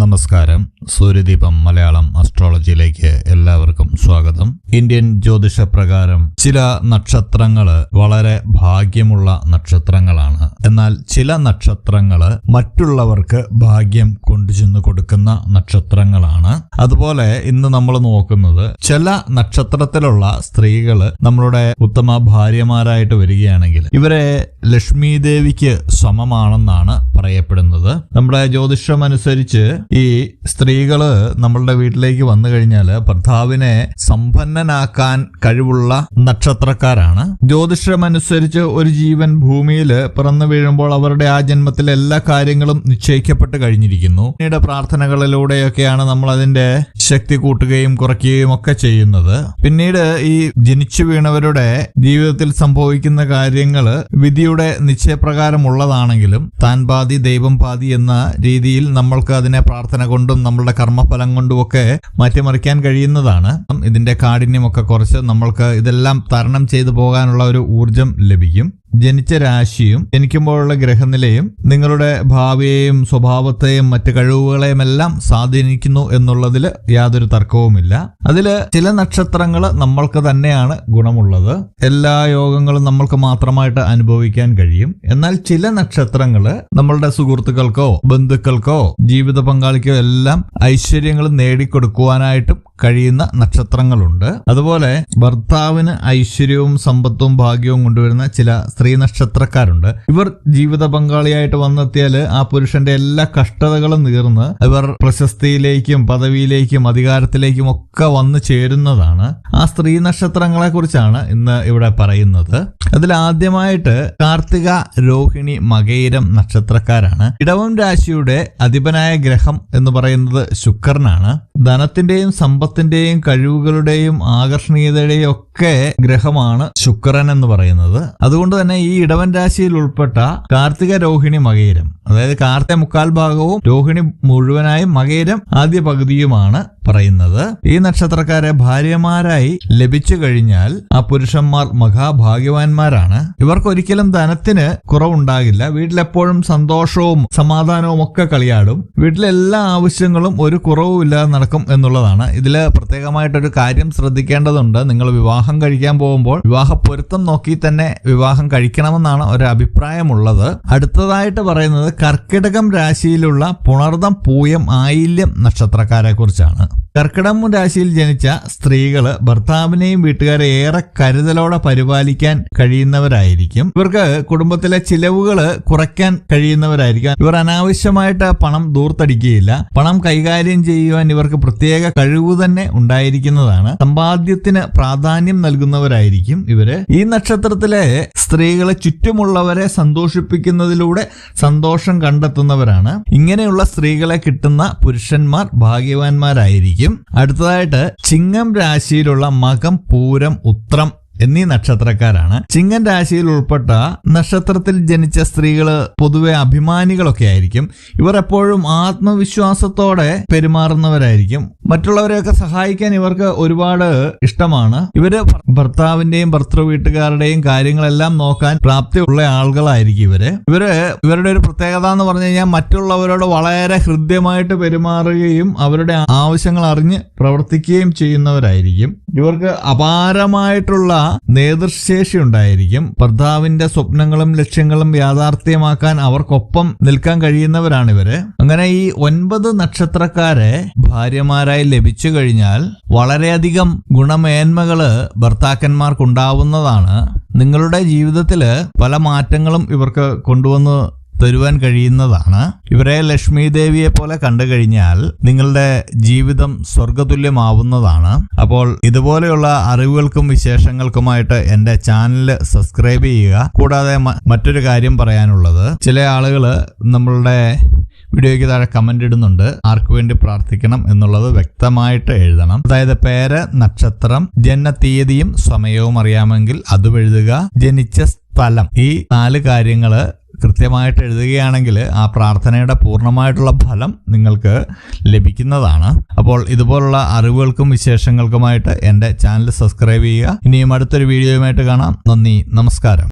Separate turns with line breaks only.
നമസ്കാരം. സൂര്യദീപം മലയാളം അസ്ട്രോളജിയിലേക്ക് എല്ലാവർക്കും സ്വാഗതം. ഇന്ത്യൻ ജ്യോതിഷ പ്രകാരം ചില നക്ഷത്രങ്ങള് വളരെ ഭാഗ്യമുള്ള നക്ഷത്രങ്ങളാണ്. എന്നാൽ ചില നക്ഷത്രങ്ങള് മറ്റുള്ളവർക്ക് ഭാഗ്യം കൊണ്ടുചെന്ന് കൊടുക്കുന്ന നക്ഷത്രങ്ങളാണ്. അതുപോലെ ഇന്ന് നമ്മൾ നോക്കുന്നത് ചില നക്ഷത്രത്തിലുള്ള സ്ത്രീകള് നമ്മളുടെ ഉത്തമ ഭാര്യമാരായിട്ട് വരികയാണെങ്കിൽ ഇവരെ ലക്ഷ്മി ദേവിക്ക് സമമാണെന്നാണ് പറയപ്പെടുന്നത്. നമ്മുടെ ജ്യോതിഷം അനുസരിച്ച് ഈ സ്ത്രീകള് നമ്മളുടെ വീട്ടിലേക്ക് വന്നു കഴിഞ്ഞാൽ ഭർത്താവിനെ സമ്പന്നനാക്കാൻ കഴിവുള്ള നക്ഷത്രക്കാരാണ്. ജ്യോതിഷമനുസരിച്ച് ഒരു ജീവൻ ഭൂമിയിൽ പിറന്നു വീഴുമ്പോൾ അവരുടെ ആ ജന്മത്തിലെ എല്ലാ കാര്യങ്ങളും നിശ്ചയിക്കപ്പെട്ട് കഴിഞ്ഞിരിക്കുന്നു. പിന്നീട് പ്രാർത്ഥനകളിലൂടെയൊക്കെയാണ് നമ്മൾ അതിന്റെ ശക്തി കൂട്ടുകയും കുറയ്ക്കുകയും ഒക്കെ ചെയ്യുന്നത്. പിന്നീട് ഈ ജനിച്ചു വീണവരുടെ ജീവിതത്തിൽ സംഭവിക്കുന്ന കാര്യങ്ങൾ വിധിയുടെ നിശ്ചയപ്രകാരമുള്ളതാണെങ്കിലും താൻ പാതി ദൈവം പാതി എന്ന രീതിയിൽ നമ്മൾക്ക് അതിനെ പ്രാർത്ഥന കൊണ്ടും നമ്മളുടെ കർമ്മഫലം കൊണ്ടുമൊക്കെ മാറ്റിമറിക്കാൻ കഴിയുന്നതാണ്. ഇതിന്റെ കാഠിന്യമൊക്കെ കുറച്ച് നമ്മൾക്ക് ഇതെല്ലാം തരണം ചെയ്തു പോകാനുള്ള ഒരു ഊർജം ലഭിക്കും. ജനിച്ച രാശിയും ജനിക്കുമ്പോഴുള്ള ഗ്രഹനിലയും നിങ്ങളുടെ ഭാവിയെയും സ്വഭാവത്തെയും മറ്റ് കഴിവുകളെയും എല്ലാം സ്വാധീനിക്കുന്നു എന്നുള്ളതിൽ യാതൊരു തർക്കവുമില്ല. അതിൽ ചില നക്ഷത്രങ്ങൾ നമ്മൾക്ക് തന്നെയാണ് ഗുണമുള്ളത്. എല്ലാ യോഗങ്ങളും നമ്മൾക്ക് മാത്രമായിട്ട് അനുഭവിക്കാൻ കഴിയും. എന്നാൽ ചില നക്ഷത്രങ്ങൾ നമ്മളുടെ സുഹൃത്തുക്കൾക്കോ ബന്ധുക്കൾക്കോ ജീവിത പങ്കാളിക്കോ എല്ലാം ഐശ്വര്യങ്ങൾ നേടിക്കൊടുക്കുവാനായിട്ടും കഴിയുന്ന നക്ഷത്രങ്ങളുണ്ട്. അതുപോലെ ഭർത്താവിന് ഐശ്വര്യവും സമ്പത്തും ഭാഗ്യവും കൊണ്ടുവരുന്ന ചില സ്ത്രീ നക്ഷത്രക്കാരുണ്ട്. ഇവർ ജീവിത പങ്കാളിയായിട്ട് വന്നെത്തിയാൽ ആ പുരുഷന്റെ എല്ലാ കഷ്ടതകളും തീർന്ന് ഇവർ പ്രശസ്തിയിലേക്കും പദവിയിലേക്കും അധികാരത്തിലേക്കും ഒക്കെ വന്നു ചേരുന്നതാണ്. ആ സ്ത്രീ നക്ഷത്രങ്ങളെ കുറിച്ചാണ് ഇന്ന് ഇവിടെ പറയുന്നത്. അതിൽ ആദ്യമായിട്ട് കാർത്തിക, രോഹിണി, മകയിരം നക്ഷത്രക്കാരാണ്. ഇടവം രാശിയുടെ അധിപനായ ഗ്രഹം എന്ന് പറയുന്നത് ശുക്രനാണ്. ധനത്തിന്റെയും സമ്പത്തിന്റെയും കഴിവുകളുടെയും ആകർഷണീയതയുടെയും ഒക്കെ ഗ്രഹമാണ് ശുക്രൻ എന്ന് പറയുന്നത്. അതുകൊണ്ട് തന്നെ ഈ ഇടവൻ രാശിയിൽ ഉൾപ്പെട്ട കാർത്തിക, രോഹിണി, മകയിരം, അതായത് കാർത്തിക മുക്കാൽ ഭാഗവും രോഹിണി മുഴുവനായും മകയിരം ആദ്യ പകുതിയുമാണ് പറയുന്നത്. ഈ നക്ഷത്രക്കാരെ ഭാര്യമാരായി ലഭിച്ചു കഴിഞ്ഞാൽ ആ പുരുഷന്മാർ മഹാഭാഗ്യവാന്മാരാണ്. ഇവർക്കൊരിക്കലും ധനത്തിന് കുറവുണ്ടാകില്ല. വീട്ടിലെപ്പോഴും സന്തോഷവും സമാധാനവും ഒക്കെ കളിയാടും. വീട്ടിലെ എല്ലാ ആവശ്യങ്ങളും ഒരു കുറവും ഇല്ലാതെ നടക്കും എന്നുള്ളതാണ്. ഇതില് പ്രത്യേകമായിട്ടൊരു കാര്യം ശ്രദ്ധിക്കേണ്ടതുണ്ട്. നിങ്ങൾ വിവാഹം കഴിക്കാൻ പോകുമ്പോൾ വിവാഹ പൊരുത്തം നോക്കി തന്നെ വിവാഹം കഴിക്കണമെന്നാണ് ഒരു അഭിപ്രായമുള്ളത്. അടുത്തതായിട്ട് പറയുന്നത് കർക്കിടകം രാശിയിലുള്ള പുണർദം, പൂയം, ആയില്യം നക്ഷത്രക്കാരെ കുറിച്ചാണ്. കർക്കിടകം രാശിയിൽ ജനിച്ച സ്ത്രീകള് ഭർത്താവിനെയും വീട്ടുകാരെ ഏറെ കരുതലോടെ പരിപാലിക്കാൻ കഴിയുന്നവരായിരിക്കും. ഇവർക്ക് കുടുംബത്തിലെ ചിലവുകൾ കുറയ്ക്കാൻ കഴിയുന്നവരായിരിക്കും. ഇവർ അനാവശ്യമായിട്ട് പണം ദൂർത്തടിക്കുകയില്ല. പണം കൈകാര്യം ചെയ്യുവാൻ ഇവർക്ക് പ്രത്യേക കഴിവ് തന്നെ ഉണ്ടായിരിക്കുന്നതാണ്. സമ്പാദ്യത്തിന് പ്രാധാന്യം നൽകുന്നവരായിരിക്കും ഇവര്. ഈ നക്ഷത്രത്തിലെ സ്ത്രീകളെ ചുറ്റുമുള്ളവരെ സന്തോഷിപ്പിക്കുന്നതിലൂടെ സന്തോഷം കണ്ടെത്തുന്നവരാണ്. ഇങ്ങനെയുള്ള സ്ത്രീകളെ കിട്ടുന്ന പുരുഷന്മാർ ഭാഗ്യവാന്മാരായിരിക്കും. അടുത്തതായിട്ട് ചിങ്ങം രാശിയിലുള്ള മകം, പൂരം, ഉത്രം എന്നീ നക്ഷത്രക്കാരാണ്. ചിങ്ങൻ രാശിയിൽ ഉൾപ്പെട്ട നക്ഷത്രത്തിൽ ജനിച്ച സ്ത്രീകള് പൊതുവെ അഭിമാനികളൊക്കെ ആയിരിക്കും. ഇവർ എപ്പോഴും ആത്മവിശ്വാസത്തോടെ പെരുമാറുന്നവരായിരിക്കും. മറ്റുള്ളവരെയൊക്കെ സഹായിക്കാൻ ഇവർക്ക് ഒരുപാട് ഇഷ്ടമാണ്. ഇവര് ഭർത്താവിന്റെയും ഭർത്തൃ വീട്ടുകാരുടെയും കാര്യങ്ങളെല്ലാം നോക്കാൻ പ്രാപ്തിയുള്ള ആളുകളായിരിക്കും ഇവരുടെ ഒരു പ്രത്യേകത എന്ന് പറഞ്ഞു കഴിഞ്ഞാൽ മറ്റുള്ളവരോട് വളരെ ഹൃദ്യമായിട്ട് പെരുമാറുകയും അവരുടെ ആവശ്യങ്ങൾ അറിഞ്ഞ് പ്രവർത്തിക്കുകയും ചെയ്യുന്നവരായിരിക്കും. ഇവർക്ക് അപാരമായിട്ടുള്ള നേതൃശേഷി ഉണ്ടായിരിക്കും. ഭർത്താവിന്റെ സ്വപ്നങ്ങളും ലക്ഷ്യങ്ങളും യാഥാർത്ഥ്യമാക്കാൻ അവർക്കൊപ്പം നിൽക്കാൻ കഴിയുന്നവരാണ് ഇവര്. അങ്ങനെ ഈ 9 നക്ഷത്രക്കാരെ ഭാര്യമാരായി ലഭിച്ചു കഴിഞ്ഞാൽ വളരെയധികം ഗുണമേന്മകള് ഭർത്താക്കന്മാർക്കുണ്ടാവുന്നതാണ്. നിങ്ങളുടെ ജീവിതത്തില് പല മാറ്റങ്ങളും ഇവർക്ക് കൊണ്ടുവന്ന് തരുവാൻ കഴിയുന്നതാണ്. ഇവരെ ലക്ഷ്മി ദേവിയെ പോലെ കണ്ടു കഴിഞ്ഞാൽ നിങ്ങളുടെ ജീവിതം സ്വർഗതുല്യമാവുന്നതാണ്. അപ്പോൾ ഇതുപോലെയുള്ള അറിവുകൾക്കും വിശേഷങ്ങൾക്കുമായിട്ട് എന്റെ ചാനൽ സബ്സ്ക്രൈബ് ചെയ്യുക. കൂടാതെ മറ്റൊരു കാര്യം പറയാനുള്ളത്, ചില ആളുകൾ നമ്മളുടെ വീഡിയോയ്ക്ക് താഴെ കമന്റ് ഇടുന്നുണ്ട്. ആർക്കു വേണ്ടി പ്രാർത്ഥിക്കണം എന്നുള്ളത് വ്യക്തമായിട്ട് എഴുതണം. അതായത് പേര്, നക്ഷത്രം, ജനനതീയതിയും സമയവും അറിയാമെങ്കിൽ അതും എഴുതുക. ജനിച്ച സ്ഥലം, ഈ 4 കാര്യങ്ങള് കൃത്യമായിട്ട് എഴുതുകയാണെങ്കിൽ ആ പ്രാർത്ഥനയുടെ പൂർണ്ണമായിട്ടുള്ള ഫലം നിങ്ങൾക്ക് ലഭിക്കുന്നതാണ്. അപ്പോൾ ഇതുപോലുള്ള അറിവുകൾക്കും വിശേഷങ്ങൾക്കുമായിട്ട് എൻ്റെ ചാനൽ സബ്സ്ക്രൈബ് ചെയ്യുക. ഇനിയും അടുത്തൊരു വീഡിയോയുമായിട്ട് കാണാം. നന്ദി, നമസ്കാരം.